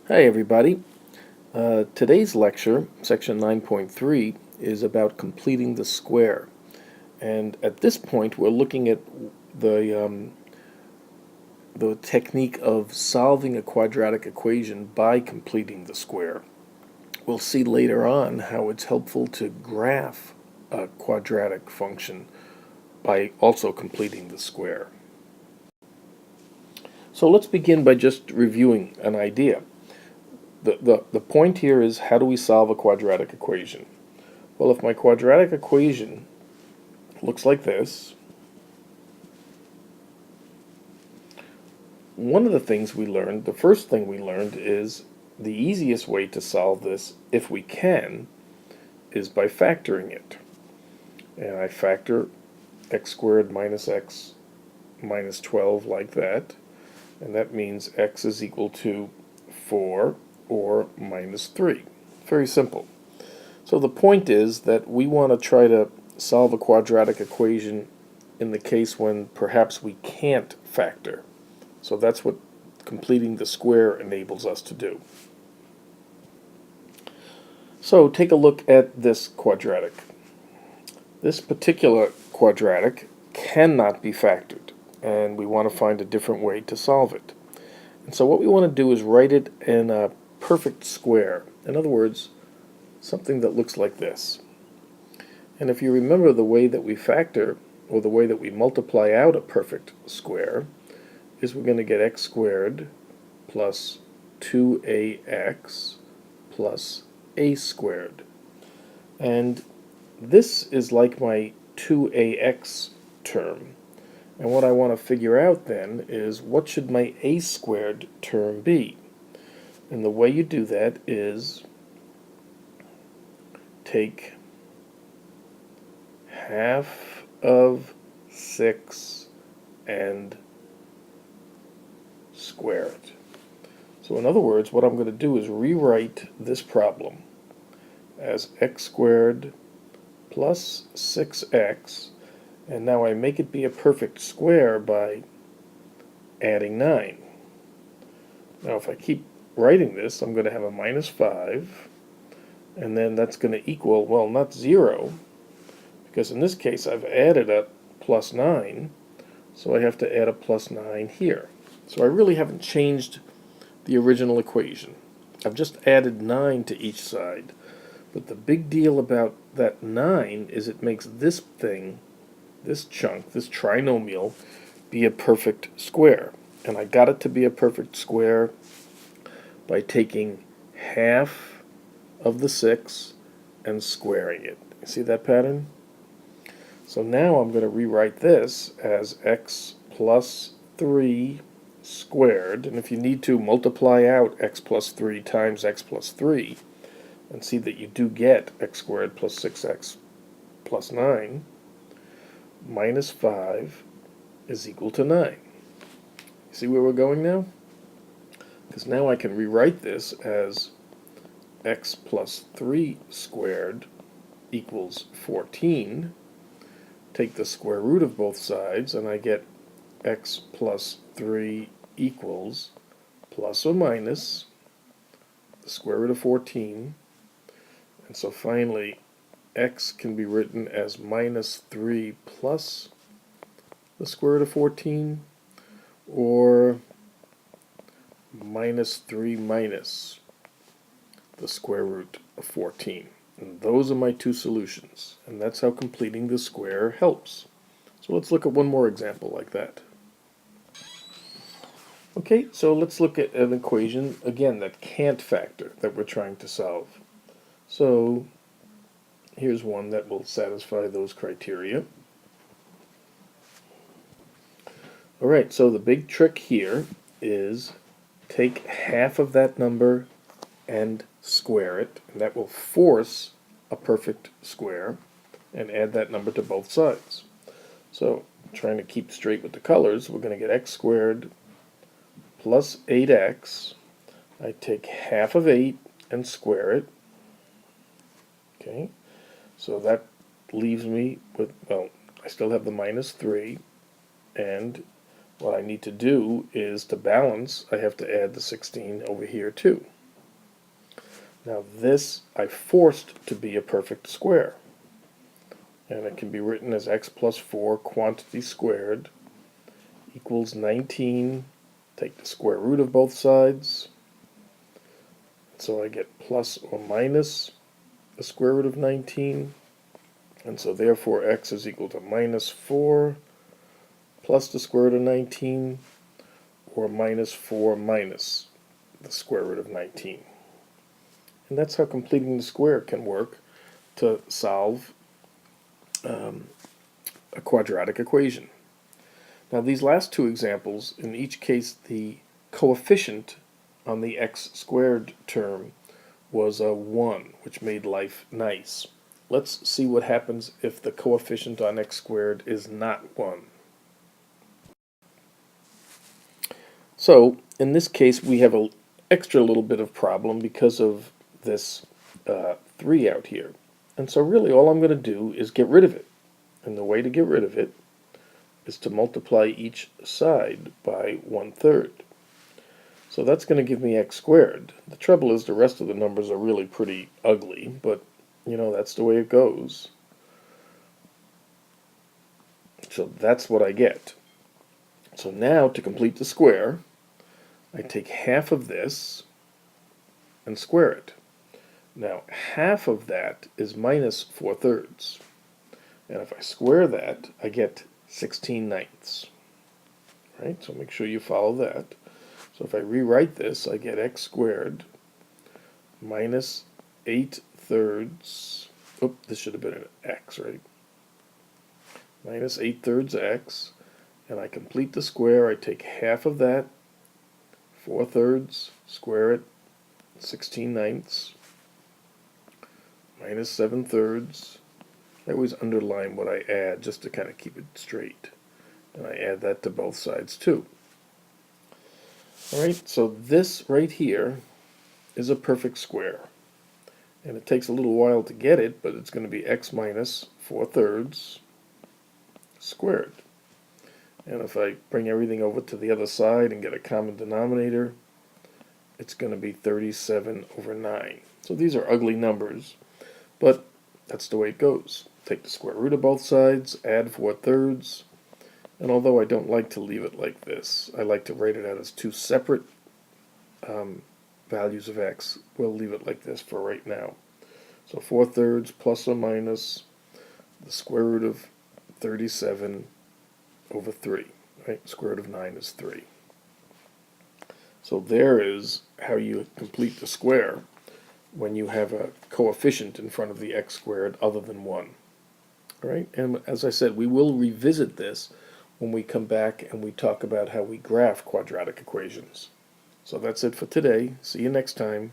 Hi everybody. Today's lecture, section 9.3, is about completing the square. And at this point we're looking at the, the technique of solving a quadratic equation by completing the square. We'll see later on how it's helpful to graph a quadratic function by also completing the square. So let's begin by just reviewing an idea. The point here is, how do we solve a quadratic equation? Well, if my quadratic equation looks like this, one of the things we learned, the first thing we learned, is the easiest way to solve this, if we can, is by factoring it. And I factor x squared minus x minus 12 like that, and that means x is equal to 4 or minus 3. Very simple. So the point is that we want to try to solve a quadratic equation in the case when perhaps we can't factor. So that's what completing the square enables us to do. So take a look at this quadratic. This particular quadratic cannot be factored, and we want to find a different way to solve it. And so what we want to do is write it in a perfect square. In other words, something that looks like this. And if you remember, the way that we factor, or the way that we multiply out a perfect square, is we're going to get x squared plus 2ax plus a squared. And this is like my 2ax term. And what I want to figure out then is, what should my a squared term be? And the way you do that is take half of 6 and square it. So in other words, what I'm going to do is rewrite this problem as x squared plus 6x, and now I make it be a perfect square by adding 9. Now if I keep writing this, I'm going to have a minus 5, and then that's going to equal, well, not 0, because in this case I've added a plus 9, so I have to add a plus 9 here. So I really haven't changed the original equation. I've just added 9 to each side. But the big deal about that 9 is it makes this thing, this chunk, this trinomial, be a perfect square. And I got it to be a perfect square by taking half of the 6 and squaring it. You see that pattern? So now I'm going to rewrite this as x plus 3 squared, and if you need to, multiply out x plus 3 times x plus 3, and see that you do get x squared plus 6x plus 9, minus 5 is equal to 9. See where we're going now? Because now I can rewrite this as x plus 3 squared equals 14. Take the square root of both sides, and I get x plus 3 equals plus or minus the square root of 14. And so finally, x can be written as minus 3 plus the square root of 14, or minus 3 minus the square root of 14. And those are my two solutions. And that's how completing the square helps. So let's look at one more example like that. Okay, so let's look at an equation, again, that can't factor, that we're trying to solve. So here's one that will satisfy those criteria. Alright, so the big trick here is take half of that number and square it, and that will force a perfect square, and add that number to both sides. So, trying to keep straight with the colors, we're going to get x squared plus 8x. I take half of 8 and square it. Okay, so that leaves me with, well, I still have the minus 3, and what I need to do is, to balance, I have to add the 16 over here too. Now this I forced to be a perfect square. And it can be written as x plus 4 quantity squared equals 19. Take the square root of both sides. So I get plus or minus the square root of 19. And so therefore x is equal to minus 4 plus the square root of 19, or minus 4 minus the square root of 19. And that's how completing the square can work to solve a quadratic equation. Now these last two examples, in each case the coefficient on the x squared term was a 1, which made life nice. Let's see what happens if the coefficient on x squared is not 1. So in this case we have an extra little bit of problem because of this 3 out here. And so really all I'm going to do is get rid of it. And the way to get rid of it is to multiply each side by 1/3. So that's going to give me x squared. The trouble is the rest of the numbers are really pretty ugly, but you know, that's the way it goes. So that's what I get. So now to complete the square, I take half of this and square it. Now half of that is minus 4/3. And if I square that, I get 16/9. Right? So make sure you follow that. So if I rewrite this, I get x squared minus 8/3. Oh, this should have been an x, right? Minus 8/3 x. And I complete the square. I take half of that, 4/3, square it, 16/9, minus 7/3. I always underline what I add just to kind of keep it straight. And I add that to both sides too. Alright, so this right here is a perfect square. And it takes a little while to get it, but it's going to be x minus 4/3 squared. And if I bring everything over to the other side and get a common denominator, it's going to be 37/9. So these are ugly numbers, but that's the way it goes. Take the square root of both sides, add 4/3, and although I don't like to leave it like this, I like to write it out as two separate values of x. We'll leave it like this for right now. So 4/3 plus or minus the square root of 37/3. Right? Square root of 9 is 3. So there is how you complete the square when you have a coefficient in front of the x squared other than 1. All right? And as I said, we will revisit this when we come back and we talk about how we graph quadratic equations. So that's it for today. See you next time.